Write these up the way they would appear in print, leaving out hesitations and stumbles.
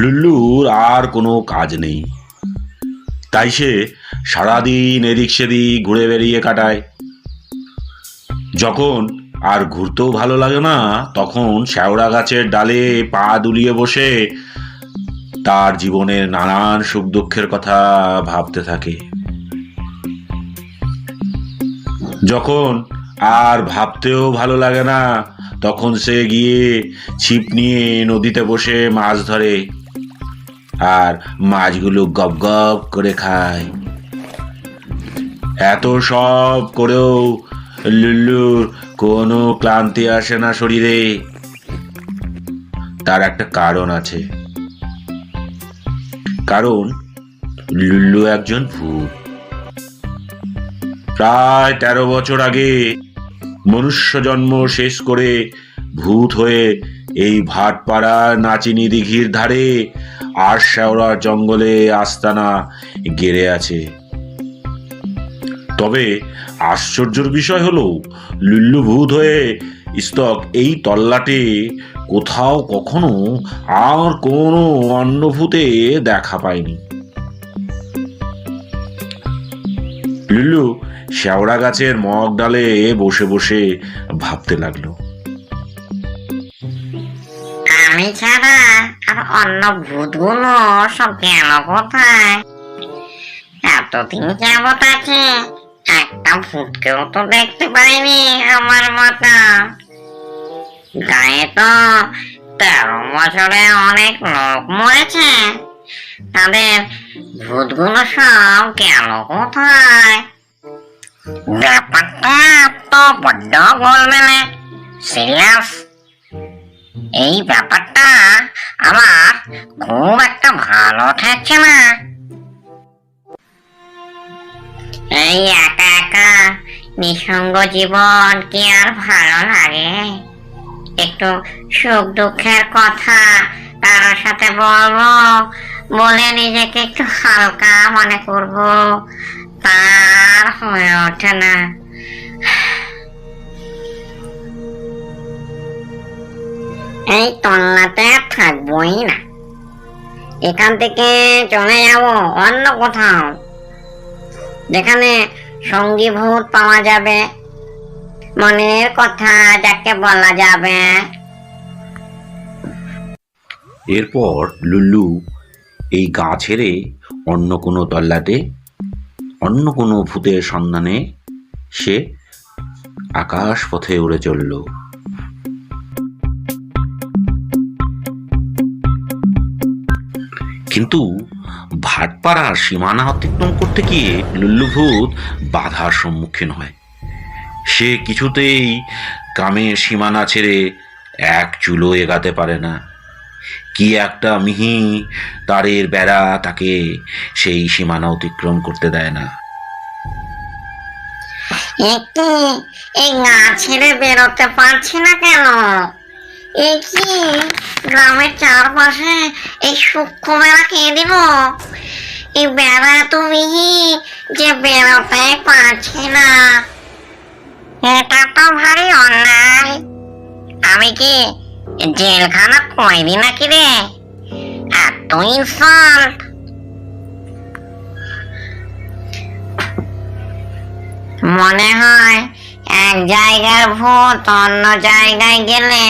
লুল্লুর আর কোনো কাজ নেই, তাই সে সারাদিন এদিক সেদিক ঘুরে বেরিয়ে কাটায়। যখন আর ঘুরতেও ভালো লাগে না, তখন শ্যাওড়া গাছের ডালে পা দুলিয়ে বসে তার জীবনের নানান সুখ দুঃখের কথা ভাবতে থাকে। যখন আর ভাবতেও ভালো লাগে না, তখন সে গিয়ে ছিপ নিয়ে নদীতে বসে মাছ ধরে, আর মাছগুলো গপ গপ করে খায়। এত সব করেও লুল্লুর কোনো ক্লান্তি আসে না শরীরে। তার একটা কারণ আছে, কারণ লুল্লু একজন ভূত। প্রায় 13 বছর আগে মনুষ্য জন্ম শেষ করে ভূত হয়ে এই ভাটপাড়া নাচিনি দিঘির ধারে আর শেওড়ার জঙ্গলে আস্তানা গেড়ে আছে। তবে আশ্চর্যের বিষয় হলো, লুল্লু ভূত হয়ে স্তক এই তল্লাটে কোথাও কখনো আর কোনো অন্য ভূতে দেখা পায়নি। লুল্লু শেওড়া গাছের মগ ডালে বসে বসে ভাবতে লাগলো, আমি ছাড়া আর অন্য ভূতগুলো সব গেল কোথায়? এতদিন যাবত আছে, একটা ভূতকেও তো দেখতে পাইনি আমার মতো। গায়ে তো 13 বছরে অনেক লোক মরেছে, তাদের ভূতগুলো সব গেল কোথায়? ব্যাপারটা তো বড্ড গোলমেলে, সিরিয়াস। এই ব্যাপারটা আমার খুব একটা ভালো ঠেকছে না। এই একা একা নিঃসঙ্গ জীবন কি আর ভালো লাগে? একটু সুখ দুঃখের কথা কারোর সাথে বলবো, বলে নিজেকে একটু হালকা মনে করব, তার হয়ে ওঠে না। এই তল্লাতে থাকবোই না, এখান থেকে চলে যাব অন্য কোথাও, যেখানে সঙ্গী ভূত পাওয়া যাবে, মনের কথা যাকে বলা যাবে। এরপর লুল্লু এই গা ছেড়ে অন্য কোনো তল্লাটে অন্য কোনো ভূতের সন্ধানে সে আকাশ পথে উড়ে চলল। কিন্তু ভাটপাড়ার সীমানা অতিক্রম করতে গিয়ে লুল্লু ভূত বাধার সম্মুখীন হয়। সে কিছুতেই গ্রামের সীমানা ছেড়ে এক চুলো এগাতে পারে না। কি একটা মিহি তারের বেড়া তাকে সেই সীমানা অতিক্রম করতে দেয় না। একটি এই গা ছেড়ে বেরোতে পারছি না কেন? এই কি গ্রামের চারপাশে এই সূক্ষ্ম বেড়া কে দিল? এই বেড়া তুমি যে বেরোতে পারছি না, এটা তো ভারী অন্যায়। আমি কি জেলখানা কয়দি নাকি রে? এত ইনসাল্ট! মনে হয় এক জায়গার ভূত অন্য জায়গায় গেলে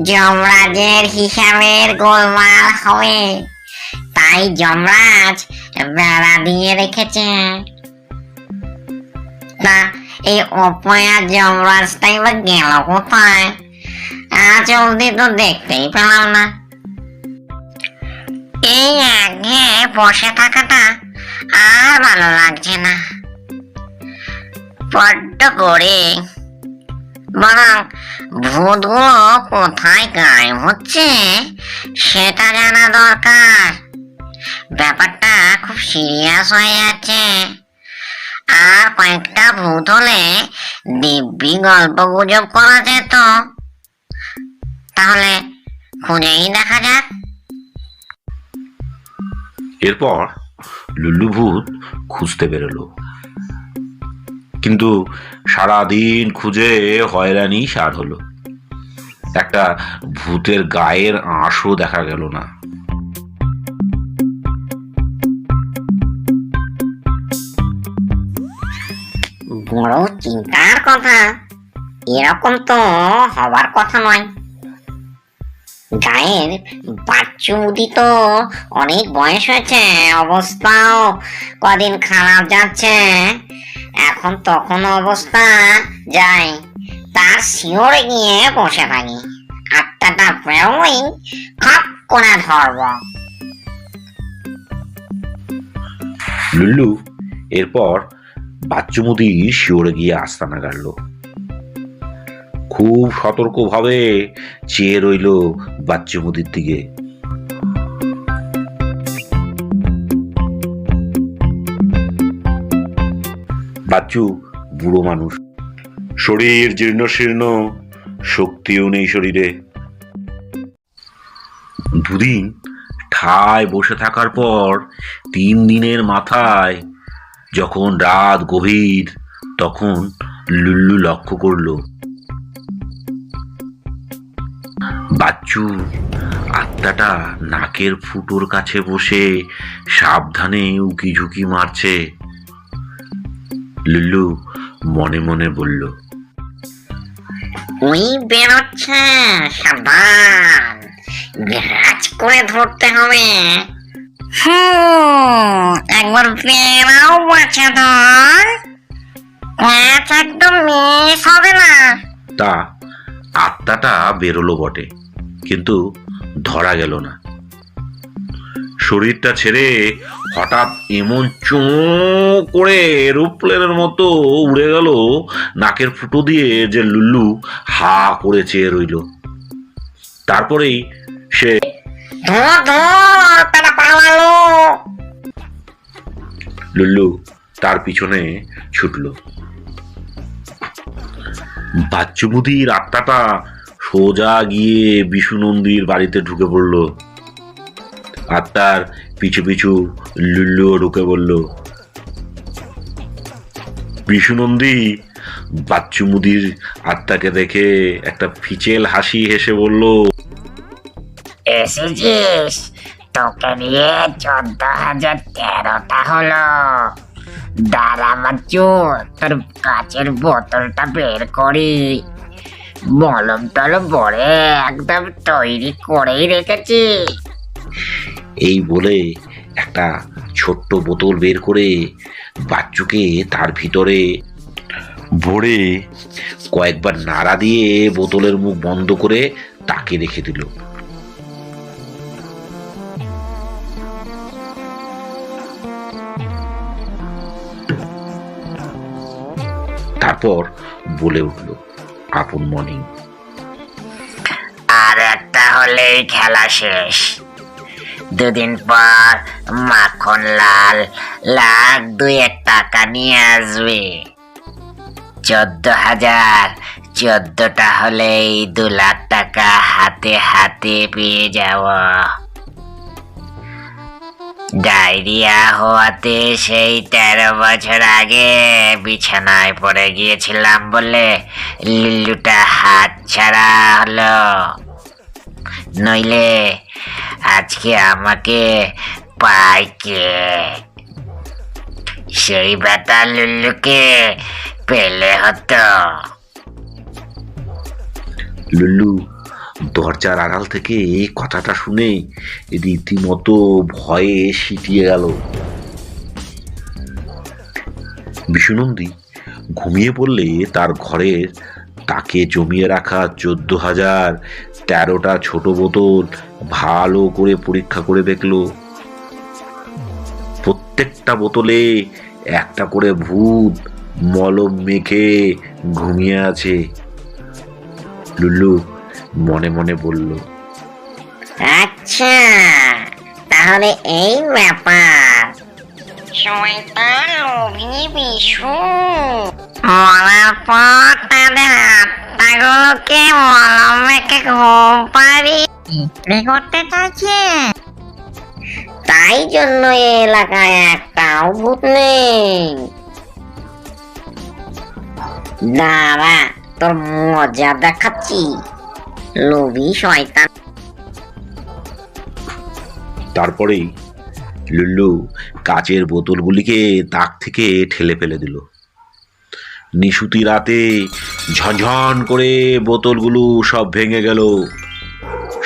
যমরাজের হিসাবের গোলমাল হবে, তাই যমরাজ বেড়া দিয়ে রেখেছে। তা এই অপয়া যমরাজটাই বা গেল কোথায়? আজ অবধি তো দেখতেই পেলাম না। এই একঘেয়ে বসে থাকাটা আর ভালো লাগছে না, বড্ড বোরিং। বরং ভূতগুলো কোথায় গায়েব হচ্ছে সেটা জানা দরকার। ব্যাপারটা খুব সিরিয়াস হয়ে যাচ্ছে। আর কয়েকটা ভূত হলে দিব্যি গল্প গুজব করা যেত। তাহলে খুঁজেই দেখা যাক। এরপর লুল্লু ভূত খুঁজতে বেরোলো, কিন্তু সারাদিন খুঁজে হয়রানি সার হলো। একটা ভূতের গায়ের আঁশও দেখা গেল না। বড় চিন্তার কথা। এরকম তো হবার কথা নয়। গায়ের বাচ্চু মুদি তো অনেক বয়স হয়েছে, অবস্থাও কদিন খারাপ যাচ্ছে। এখন তখন অবস্থা যায়, তার শিওরে গিয়ে বসে থাকি। আটটাটা বেরোই খপ করে ধরব। লুল্লু এরপর বাচ্চুমুদি শিওরে গিয়ে আস্তানা গাড়ল। খুব সতর্কভাবে চেয়ে রইল বাচ্চুমুদির দিকে। বাচ্চু বুড়ো মানুষ, শরীর জীর্ণ শীর্ণ, শক্তিও নেই শরীরে। দুদিন ঠায় বসে থাকার পর 3 দিনের মাথায় যখন রাত গভীর, তখন লুল্লু লক্ষ্য করল বাচ্চু আত্মাটা নাকের ফুটোর কাছে বসে সাবধানে উকি ঝুঁকি মারছে। লুল্লু মনে মনে বলল, ওই বেরোচ্ছে, সাবধান, গ্রাচ করে ধরতে হবে। একবার বেরাও বাচ্চা ধর, গ্রাচ একদম মিস হবে না। তা আত্মাটা বেরোলো বটে, কিন্তু ধরা গেল না। শরীরটা ছেড়ে হঠাৎ এমন চোঁ করে এরোপ্লেনের মতো উড়ে গেল নাকের ফুটো দিয়ে যে লুল্লু হা করে চেয়ে রইল। তারপরেই সে ধর ধর, তারা পালালো। লুল্লু তার পিছনে ছুটল। বাচ্চুমুদির আত্মাটা সোজা গিয়ে বিশুনন্দীর বাড়িতে ঢুকে পড়ল। আত্মার পিছু পিছু লুল্লুও ঢুকে পড়ল। বিশুনন্দী বাচ্চুমুদির আত্মাকে দেখে একটা ফিচেল হাসি হেসে বলল, এসেছিস? তোকে নিয়ে 14,013টা হলো। দাঁড়া বাচ্চু, তোর কাচের বোতলটা বের করি। মলম টলম ভরে একদম তৈরি করেই রেখেছি। এই বলে একটা ছোট্ট বোতল বের করে বাচ্চুকে তার ভিতরে ভরে কয়েকবার নাড়া দিয়ে বোতলের মুখ বন্ধ করে তাকে রেখে দিল। তারপর বলে উঠল আপন মর্নিং, আর একটা হলেই খেলা শেষ। 2 দিন পর মাখন লাল 1,02,000 টাকা নিয়ে আসবে। 14,000, 14টা হলেই 2 লাখ টাকা হাতে হাতে পেয়ে যাব। ডায়রিয়া হওয়াতে সেই 13 বছর আগে বিছানায় পড়ে গিয়েছিলাম বলে লিল্লুটা হাত ছাড়া হলো, নইলে আজকে আমাকে পায় কে? সেই বেটা লুল্লুকে পেলে হতো। লুল্লু দরজার আড়াল থেকে এই কথাটা শুনে রীতিমতো ভয়ে সিটিয়ে গেল। বিশুনন্দী ঘুমিয়ে পড়লে তার ঘরের তাকে জমিয়ে রাখা 14,013টা ছোট বোতল ভালো করে পরীক্ষা করে দেখল। প্রত্যেকটা বোতলে একটা করে ভূত মলম মেখে ঘুমিয়ে আছে। লুল্লু মনে মনে বলল, আচ্ছা, তাহলে এই ব্যাপার। শয়তান লোভী বিশু মরার পর তাদের আত্মাগুলোকে মলম মেখে ঘুম পাড়ি বিক্রি করতে চাইছে। তাই জন্য এই এলাকায় একটাও ভূত নেই। দাঁড়া, তোর মজা দেখাচ্ছি, লোভী শয়তান। তারপরেই লুল্লু কাচের বোতলগুলিকে তাক থেকে ঠেলে ফেলে দিল। নিশুতি রাতে ঝনঝন করে বোতলগুলো সব ভেঙে গেল।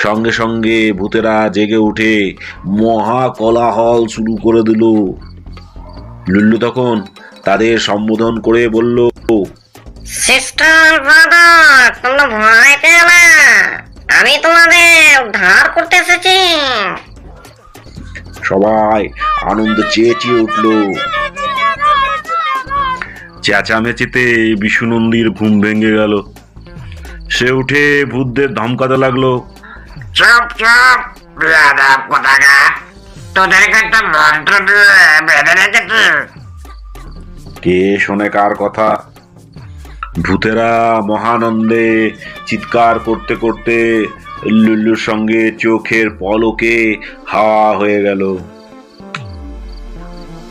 সঙ্গে সঙ্গে ভূতেরা জেগে উঠে মহা কোলাহল শুরু করে দিল। লুল্লু তখন তাদের সম্বোধন করে বলল, সিস্টার ব্রাদার, তোমরা ভয় পেও না, আমি তোমাদের উদ্ধার করতে এসেছি। সবাই আনন্দে চেঁচিয়ে উঠল। চেঁচামেচিতে বিশুনন্দীর ঘুম ভেঙে গেল। সে উঠে ভূতদের ধমকাতে লাগলো, চুপ চুপ, বেয়াদব কোথাকার, তোদেরকে একটা মন্ত্র দিয়ে বেঁধে রেখেছি। কে শোনে কার কথা? ভূতেরা মহানন্দে চিৎকার করতে করতে লুল্লুর সঙ্গে চোখের পলকে হাওয়া হয়ে গেল।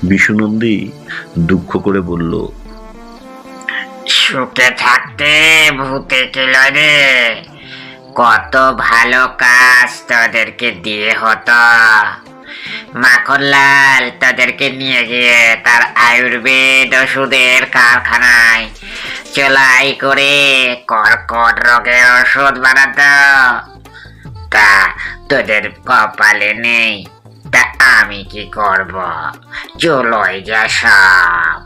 বিশুনন্দী দুঃখ করে বলল, সুখে থাকতে ভূতে ছিল রে, কত ভালো কাজ তোদেরকে দিয়ে হতো। মাখনলাল তোদেরকে নিয়ে গিয়ে তার আয়ুর্বেদ ওষুধের কারখানায় চলাই করে কর্কট রোগের ওষুধ বানাতো। তা তোদের কপালে নেই, তা আমি কি করব? চলোই যা সব।